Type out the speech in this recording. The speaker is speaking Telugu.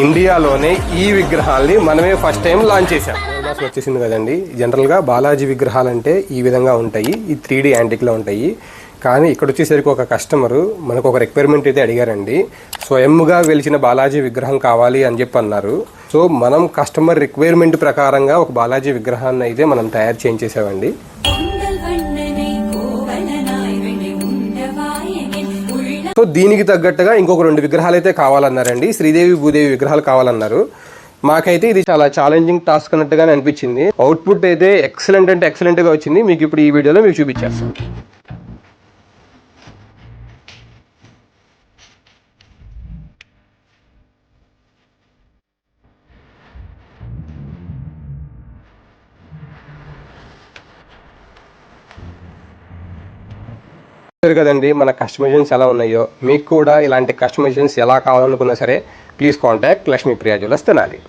ఇండియాలోనే ఈ విగ్రహాల్ని మనమే ఫస్ట్ టైం లాంచ్ చేసాం. వచ్చేసింది కదండి. జనరల్గా బాలాజీ విగ్రహాలు అంటే ఈ విధంగా ఉంటాయి, ఈ 3D యాంటిక్లో ఉంటాయి. కానీ ఇక్కడ వచ్చేసరికి ఒక కస్టమరు మనకు ఒక రిక్వైర్మెంట్ అయితే అడిగారండి. స్వయంగా వెలిచిన బాలాజీ విగ్రహం కావాలి అని చెప్పి అన్నారు. సో మనం కస్టమర్ రిక్వైర్మెంట్ ప్రకారంగా ఒక బాలాజీ విగ్రహాన్ని అయితే మనం తయారు చేయించేసామండి. సో దీనికి తగ్గట్టుగా ఇంకొక 2 విగ్రహాలు అయితే కావాలన్నారండి. శ్రీదేవి భూదేవి విగ్రహాలు కావాలన్నారు. మాకైతే ఇది చాలా ఛాలెంజింగ్ టాస్క్ అన్నట్టుగానే అనిపించింది. అవుట్పుట్ అయితే ఎక్సలెంట్ అంటే ఎక్సలెంట్గా వచ్చింది. మీకు ఇప్పుడు ఈ వీడియోలో మీకు చూపించేస్తాను. కదండి మన కస్టమైజేషన్స్ ఎలా ఉన్నాయో. మీకు కూడా ఇలాంటి కస్టమైజేషన్స్ ఎలా కావాలనుకున్నా సరే please contact Lakshmipriya jewellers Tenali.